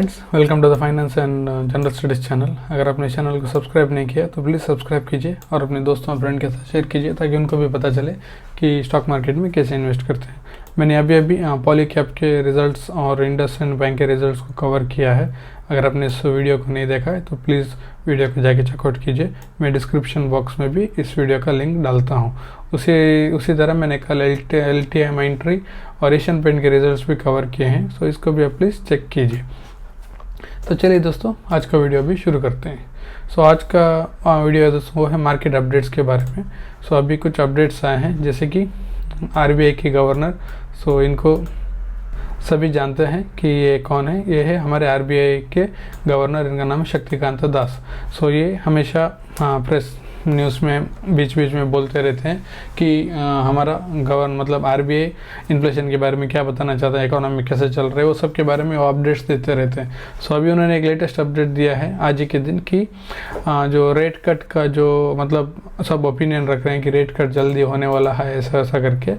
Friends, welcome to the finance and general studies channel. अगर आपने channel को subscribe नहीं किया तो प्लीज़ सब्सक्राइब कीजिए और अपने दोस्तों और फ्रेंड के साथ शेयर कीजिए ताकि उनको भी पता चले कि स्टॉक मार्केट में कैसे इन्वेस्ट करते हैं। मैंने अभी पॉलीकैब के रिज़ल्ट्स और इंडसइंड बैंक के रिज़ल्ट्स को कवर किया है। अगर आपने इस वीडियो को नहीं देखा है तो प्लीज़ वीडियो को जाके चेकआउट कीजिए। मैं डिस्क्रिप्शन बॉक्स में भी इस वीडियो का लिंक डालता हूँ। उसी तरह मैंने कल LTI माइंट्री और एशियन पेंट के रिज़ल्ट्स भी कवर किए हैं, सो इसको भी आप प्लीज़ चेक कीजिए। तो चलिए दोस्तों, आज का वीडियो भी शुरू करते हैं। सो आज का वीडियो है दोस्तों, वो है मार्केट अपडेट्स के बारे में। सो अभी कुछ अपडेट्स आए हैं, जैसे कि RBI के गवर्नर। सो इनको सभी जानते हैं कि ये कौन है। ये है हमारे RBI के गवर्नर, इनका नाम है शक्तिकांत दास। सो ये हमेशा प्रेस न्यूज़ में बीच बीच में बोलते रहते हैं कि हमारा मतलब RBI इन्फ्लेशन के बारे में क्या बताना चाहता है, इकोनॉमी कैसे चल रही है, वो सब के बारे में वो अपडेट्स देते रहते हैं। सो अभी उन्होंने एक लेटेस्ट अपडेट दिया है आज ही के दिन कि जो रेट कट का जो मतलब सब ओपिनियन रख रहे हैं कि रेट कट जल्दी होने वाला है, ऐसा ऐसा करके।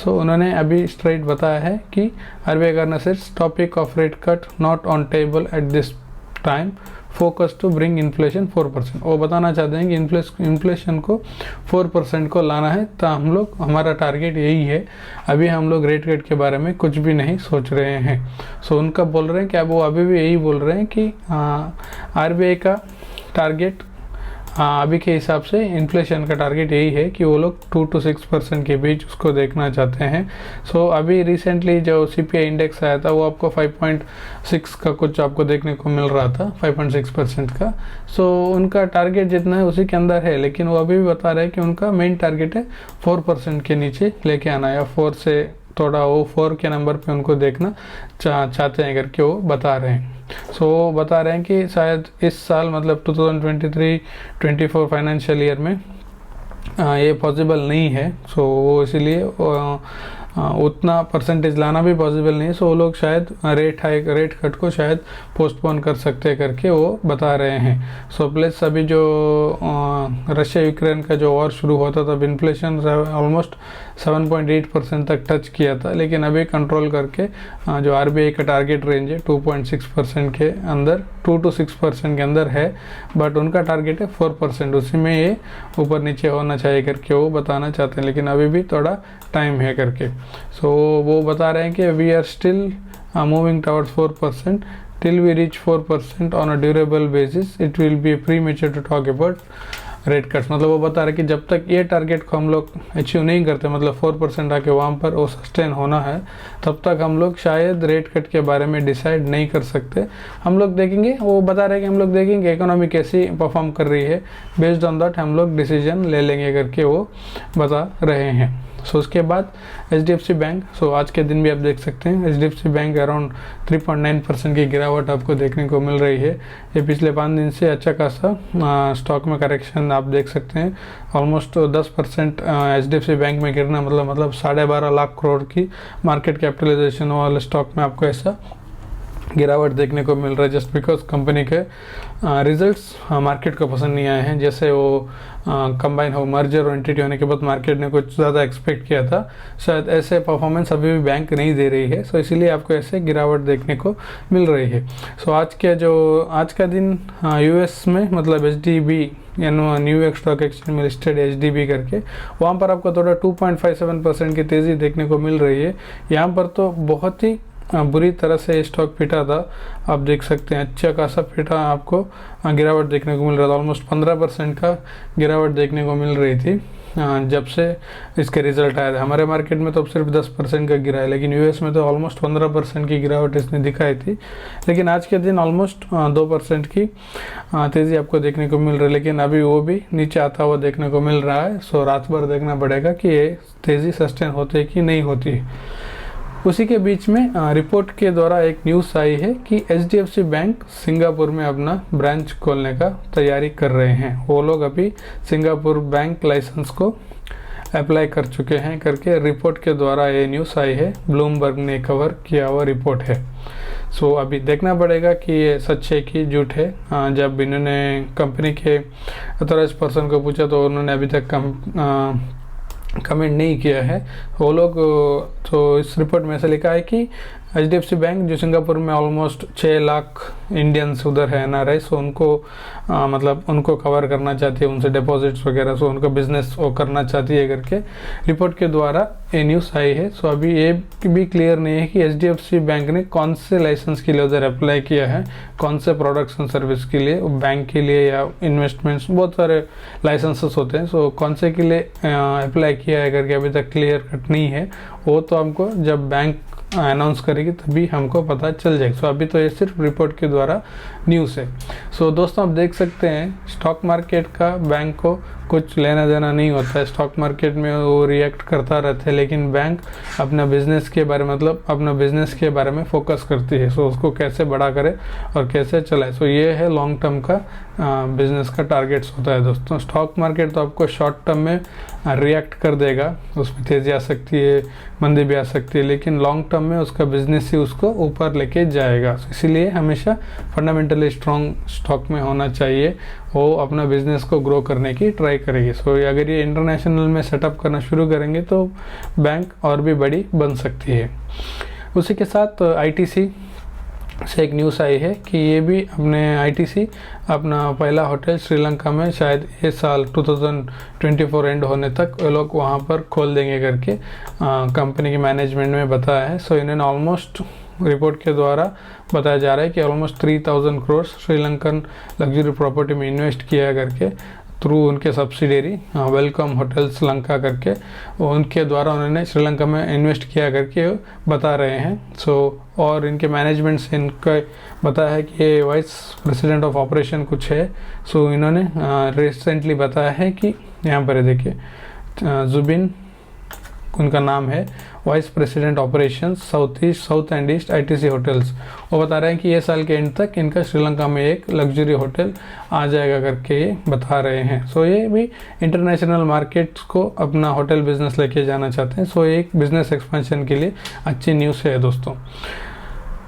सो उन्होंने अभी स्ट्रेट बताया है कि RBI गवर्नर सेड्स topic of rate cut not on table at this time, focus to bring inflation 4%। वो बताना चाहते हैं कि इन्फ्लेशन को 4% को लाना है, तो हम लोग हमारा टारगेट यही है। अभी हम लोग रेट कट के बारे में कुछ भी नहीं सोच रहे हैं। सो उनका बोल रहे हैं कि अब वो अभी भी यही बोल रहे हैं कि RBI का टारगेट अभी के हिसाब से इन्फ्लेशन का टारगेट यही है कि वो लोग 2 to 6% के बीच उसको देखना चाहते हैं। सो अभी रिसेंटली जो CPI इंडेक्स आया था वो आपको 5.6 का कुछ आपको देखने को मिल रहा था, 5.6% का। सो उनका टारगेट जितना है उसी के अंदर है, लेकिन वो अभी भी बता रहे हैं कि उनका मेन टारगेट है 4% के नीचे लेके आना, या 4 से थोड़ा वो 4 के नंबर पे उनको देखना चाहते हैं करके वो बता रहे हैं। सो वो बता रहे हैं कि शायद इस साल मतलब 2023-24 फाइनेंशियल ईयर में ये पॉसिबल नहीं है। सो वो इसीलिए उतना परसेंटेज लाना भी पॉसिबल नहीं है। सो वो लोग शायद रेट कट को शायद पोस्टपोन कर सकते करके वो बता रहे हैं। सो प्लस अभी जो रशिया यूक्रेन का जो वॉर शुरू होता तब इन्फ्लेशन ऑलमोस्ट 7.8% तक टच किया था, लेकिन अभी कंट्रोल करके जो RBI का टारगेट रेंज है 2.6% के अंदर, 2 to 6% के अंदर है, बट उनका टारगेट है 4%। उसी में ये ऊपर नीचे होना चाहिए करके वो बताना चाहते हैं, लेकिन अभी भी थोड़ा टाइम है करके। सो वो बता रहे हैं कि we are still moving towards 4%। Till we reach 4% on a durable basis it will be premature to talk about rate cuts. मतलब वो बता रहे कि जब तक ये टारगेट को हम लोग अचीव नहीं करते, मतलब 4% आके वहाँ पर वो सस्टेन होना है, तब तक हम लोग शायद रेट कट के बारे में डिसाइड नहीं कर सकते। हम लोग देखेंगे, वो बता रहे हैं कि हम लोग देखेंगे इकोनॉमी कैसी परफॉर्म कर रही है, बेस्ड ऑन दैट हम लोग डिसीजन ले लेंगे करके वो बता रहे हैं। सो उसके बाद HDFC बैंक। सो आज के दिन भी आप देख सकते हैं HDFC बैंक अराउंड 3.9% की गिरावट आपको देखने को मिल रही है। ये पिछले 5 दिन से अच्छा खासा स्टॉक में करेक्शन आप देख सकते हैं। ऑलमोस्ट 10% HDFC बैंक में गिरना मतलब 12.5 लाख करोड़ की मार्केट कैपिटलाइजेशन वाले स्टॉक में आपको ऐसा गिरावट देखने को मिल रहा है, जस्ट बिकॉज कंपनी के रिजल्ट्स मार्केट को पसंद नहीं आए हैं। जैसे वो कंबाइन हो, मर्जर और एंटिटी होने के बाद मार्केट ने कुछ ज़्यादा एक्सपेक्ट किया था, शायद ऐसे परफॉर्मेंस अभी भी बैंक नहीं दे रही है। सो इसीलिए आपको ऐसे गिरावट देखने को मिल रही है। सो आज का दिन US में मतलब HDB न्यूयॉर्क स्टॉक एक्सचेंज में लिस्टेड HDB करके, वहाँ पर आपको थोड़ा 2.57% की तेज़ी देखने को मिल रही है। यहाँ पर तो बहुत ही बुरी तरह से स्टॉक पिटा था, आप देख सकते हैं अच्छा खासा पिटा, आपको गिरावट देखने को मिल रहा था। ऑलमोस्ट 15% का गिरावट देखने को मिल रही थी जब से इसके रिजल्ट आए थे। हमारे मार्केट में तो अब सिर्फ 10% का गिरा है, लेकिन US में तो ऑलमोस्ट 15% की गिरावट इसने दिखाई थी। लेकिन आज के दिन ऑलमोस्ट 2% की तेज़ी आपको देखने को मिल रही है, लेकिन अभी वो भी नीचे आता हुआ देखने को मिल रहा है। सो रात भर देखना पड़ेगा कि ये तेज़ी सस्टेन होती है कि नहीं होती है। उसी के बीच में रिपोर्ट के द्वारा एक न्यूज़ आई है कि HDFC बैंक सिंगापुर में अपना ब्रांच खोलने का तैयारी कर रहे हैं। वो लोग अभी सिंगापुर बैंक लाइसेंस को अप्लाई कर चुके हैं करके रिपोर्ट के द्वारा ये न्यूज़ आई है, ब्लूमबर्ग ने कवर किया हुआ रिपोर्ट है। सो अभी देखना पड़ेगा कि ये सच है कि झूठ है। जब इन्होंने कंपनी के अथॉराइज्ड पर्सन को पूछा तो उन्होंने अभी तक कमेंट नहीं किया है वो लोग। तो इस रिपोर्ट में ऐसा लिखा है कि HDFC बैंक जो सिंगापुर में ऑलमोस्ट 6 लाख इंडियंस उधर है NRI, सो उनको मतलब उनको कवर करना चाहती है, उनसे डिपॉजिट्स वगैरह, सो उनका बिजनेस वो करना चाहती है करके रिपोर्ट के द्वारा ये न्यूज़ आई है। सो अभी ये भी क्लियर नहीं है कि HDFC बैंक ने कौन से लाइसेंस के लिए उधर अप्लाई किया है, कौन से प्रोडक्ट्स एंड सर्विस के लिए, बैंक के लिए या इन्वेस्टमेंट्स, बहुत सारे लाइसेंसेस होते हैं। सो कौन से के लिए अप्लाई किया है करके अभी तक क्लियर कट नहीं है, वो तो हमको जब बैंक अनाउंस करेगी तभी हमको पता चल जाएगा। सो अभी तो ये सिर्फ रिपोर्ट के द्वारा न्यूज़ है। सो दोस्तों आप देख सकते हैं स्टॉक मार्केट का बैंक को कुछ लेना देना नहीं होता है, स्टॉक मार्केट में वो रिएक्ट करता रहता है, लेकिन बैंक अपना बिजनेस के बारे मतलब अपना बिजनेस के बारे में फोकस करती है। सो उसको कैसे बड़ा करे और कैसे चलाए, सो ये है लॉन्ग टर्म का बिजनेस का टारगेट्स होता है दोस्तों। स्टॉक मार्केट तो आपको शॉर्ट टर्म में रिएक्ट कर देगा, उसमें तेज़ी आ सकती है, मंदी भी आ सकती है, लेकिन लॉन्ग टर्म में उसका बिजनेस ही उसको ऊपर लेके जाएगा। इसीलिए हमेशा फंडामेंटली स्ट्रॉन्ग स्टॉक में होना चाहिए, वो अपना बिजनेस को ग्रो करने की ट्राई करेगी। सो अगर ये इंटरनेशनल में सेटअप करना शुरू करेंगे तो बैंक और भी बड़ी बन सकती है। उसी के साथ ITC से एक न्यूज़ आई है कि ये भी अपने ITC अपना पहला होटल श्रीलंका में शायद ये साल 2024 एंड होने तक ये लोग वहाँ पर खोल देंगे करके कंपनी के मैनेजमेंट में बताया है। सो इन्होंने ऑलमोस्ट रिपोर्ट के द्वारा बताया जा रहा है कि almost 3000 crore Sri Lankan luxury property में इन्वेस्ट किया करके थ्रू उनके सब्सिडरी वेलकम होटल्स लंका करके उनके द्वारा उन्होंने श्रीलंका में इन्वेस्ट किया करके बता रहे हैं। सो और इनके मैनेजमेंट से इनका बताया है कि ये वाइस प्रेसिडेंट ऑफ ऑपरेशन कुछ है। सो इन्होंने रिसेंटली बताया है कि यहाँ पर देखिए जुबिन उनका नाम है, vice president operations south and east ITC hotels. वो बता रहे हैं कि ये साल के एंड तक इनका श्रीलंका में एक लग्जरी होटल आ जाएगा करके ये बता रहे हैं। सो ये भी इंटरनेशनल मार्केट्स को अपना होटल बिजनेस लेके जाना चाहते हैं। सो ये एक बिजनेस एक्सपेंशन के लिए अच्छी न्यूज़ है दोस्तों।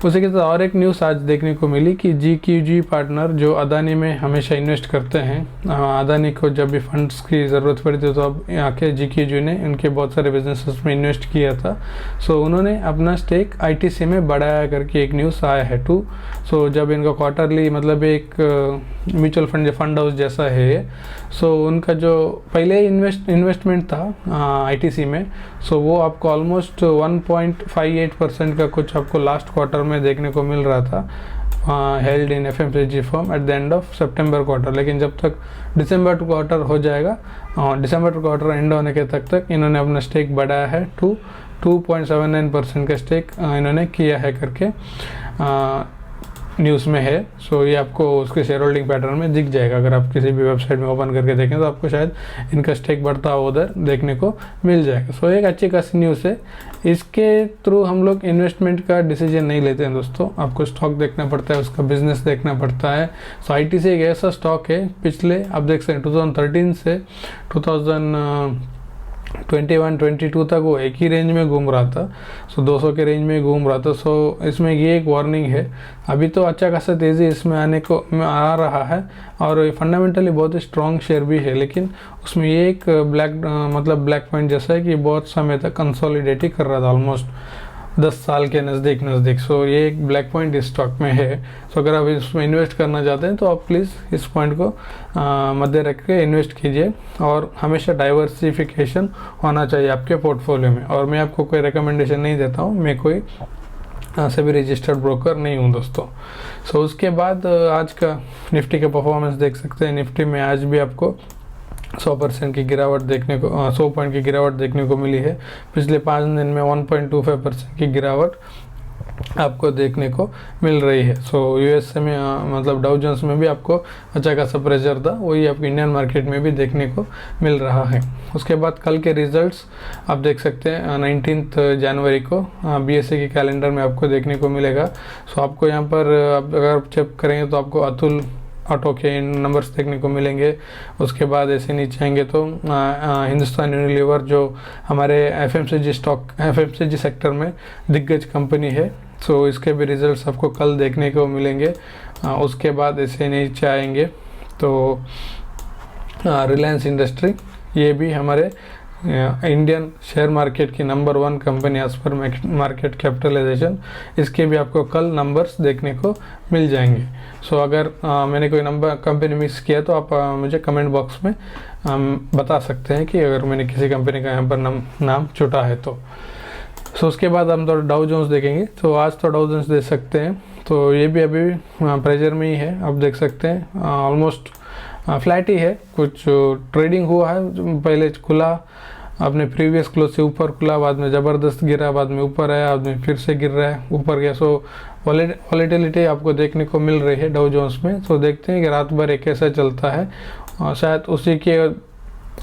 उसी के साथ और एक न्यूज़ आज देखने को मिली कि GQG पार्टनर जो अदानी में हमेशा इन्वेस्ट करते हैं, अदानी को जब भी फंड्स की ज़रूरत पड़ी थी तो अब आके GQG ने उनके बहुत सारे बिजनेसेस में इन्वेस्ट किया था। सो उन्होंने अपना स्टेक ITC में बढ़ाया करके एक न्यूज़ आया है टू। सो जब इनका क्वार्टरली मतलब एक म्यूचुअल फंड हाउस जैसा है, सो उनका जो पहले इन्वेस्टमेंट था ITC में, सो वो आपको ऑलमोस्ट 1.58% का कुछ आपको लास्ट क्वार्टर में देखने को मिल रहा था held in FMCG firm at the end of September quarter. लेकिन जब तक दिसंबर क्वार्टर हो जाएगा, दिसंबर क्वार्टर एंड होने के तक इन्होंने अपना स्टेक बढ़ाया है 2.79% का स्टेक इन्होंने किया है करके न्यूज़ में है। सो ये आपको उसके शेयर होल्डिंग पैटर्न में दिख जाएगा, अगर आप किसी भी वेबसाइट में ओपन करके देखें तो आपको शायद इनका स्टेक बढ़ता हुआ उधर देखने को मिल जाएगा। सो एक अच्छी खासी न्यूज़ है। इसके थ्रू हम लोग इन्वेस्टमेंट का डिसीजन नहीं लेते हैं दोस्तों, आपको स्टॉक देखना पड़ता है, उसका बिजनेस देखना पड़ता है। सो ITC एक ऐसा स्टॉक है, पिछले आप देख सकते हैं 2013 से 2021-22 तक वो एक ही रेंज में घूम रहा था। सो 200 के रेंज में घूम रहा था। सो इसमें ये एक वार्निंग है, अभी तो अच्छा खासा तेज़ी इसमें आने को आ रहा है और फंडामेंटली बहुत ही स्ट्रॉन्ग शेयर भी है, लेकिन उसमें ये एक ब्लैक पॉइंट जैसा है कि बहुत समय तक कंसोलिडेट ही कर रहा था ऑलमोस्ट 10 साल के नज़दीक। सो ये एक ब्लैक पॉइंट इस स्टॉक में है। सो अगर आप इसमें इन्वेस्ट करना चाहते हैं तो आप प्लीज़ इस पॉइंट को मध्य रख के इन्वेस्ट कीजिए, और हमेशा डाइवर्सिफिकेशन होना चाहिए आपके पोर्टफोलियो में। और मैं आपको कोई रिकमेंडेशन नहीं देता हूँ, मैं कोई से भी रजिस्टर्ड ब्रोकर नहीं हूँ दोस्तों। सो उसके बाद आज का निफ्टी का परफॉर्मेंस देख सकते हैं। निफ्टी में आज भी आपको 100% की गिरावट देखने को 100 पॉइंट की गिरावट देखने को मिली है। पिछले 5 दिन में 1.25% की गिरावट आपको देखने को मिल रही है। सो USA में मतलब डाउ जोन्स में भी आपको अच्छा खासा प्रेशर था, वही आपको इंडियन मार्केट में भी देखने को मिल रहा है। उसके बाद कल के रिजल्ट्स आप देख सकते हैं 19 जनवरी को BSE के कैलेंडर में आपको देखने को मिलेगा। सो आपको यहाँ पर अगर चेक करेंगे तो आपको अतुल ऑटो के नंबर्स देखने को मिलेंगे। उसके बाद ऐसे नीचे आएंगे तो हिंदुस्तान यूनिलीवर जो हमारे FMCG सेक्टर में दिग्गज कंपनी है, सो इसके भी रिजल्ट्स आपको कल देखने को मिलेंगे। उसके बाद ऐसे नीचे आएंगे तो रिलायंस इंडस्ट्री, ये भी हमारे इंडियन शेयर मार्केट की number 1 company as per market capitalisation, इसके भी आपको कल नंबर्स देखने को मिल जाएंगे। सो अगर मैंने कोई नंबर कंपनी मिस किया तो आप मुझे कमेंट बॉक्स में बता सकते हैं कि अगर मैंने किसी कंपनी का यहाँ पर नाम छूटा है तो। सो उसके बाद हम तो डाउ जोन्स देखेंगे। तो आज तो डाउ जोन्स देख सकते हैं, तो ये भी अभी प्रेशर में ही है, आप देख सकते हैं ऑलमोस्ट फ्लैट ही है। कुछ ट्रेडिंग हुआ है, पहले खुला अपने प्रीवियस क्लोज से ऊपर खुला, बाद में ज़बरदस्त गिरा, बाद में ऊपर आया, बाद में फिर से गिर रहा है, ऊपर गया। सो वॉलेटिलिटी आपको देखने को मिल रही है डाउ जोन्स में। तो देखते हैं कि रात भर एक कैसा चलता है, और शायद उसी के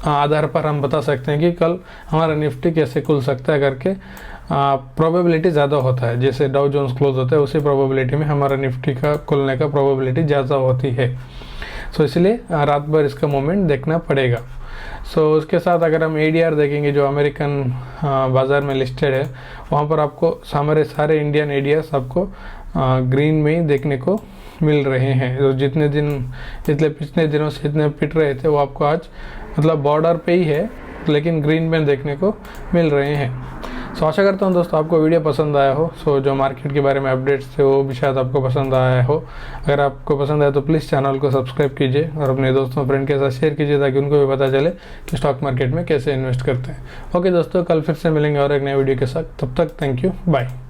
आधार पर हम बता सकते हैं कि कल हमारा निफ्टी कैसे खुल सकता है करके। प्रोबेबिलिटी ज़्यादा होता है, जैसे डाउ जोन्स क्लोज होता है उसी प्रोबेबिलिटी में हमारा निफ्टी का खुलने का प्रोबेबिलिटी ज़्यादा होती है। सो इसलिए रात भर इसका मूवमेंट देखना पड़ेगा। सो उसके साथ अगर हम एडीआर देखेंगे जो अमेरिकन बाज़ार में लिस्टेड है, वहाँ पर आपको हमारे सारे इंडियन एडीआर्स आपको ग्रीन में ही देखने को मिल रहे हैं। तो जितने पिछले दिनों से इतने पिट रहे थे वो आपको आज मतलब बॉर्डर पे ही है, लेकिन ग्रीन में देखने को मिल रहे हैं। सो आशा करता हूँ दोस्तों आपको वीडियो पसंद आया हो। सो जो मार्केट के बारे में अपडेट्स थे वो भी शायद आपको पसंद आया हो। अगर आपको पसंद आया तो प्लीज़ चैनल को सब्सक्राइब कीजिए और अपने दोस्तों फ्रेंड के साथ शेयर कीजिए, ताकि उनको भी पता चले कि स्टॉक मार्केट में कैसे इन्वेस्ट करते हैं। ओके दोस्तों, कल फिर से मिलेंगे और एक नए वीडियो के साथ। तब तक थैंक यू, बाय।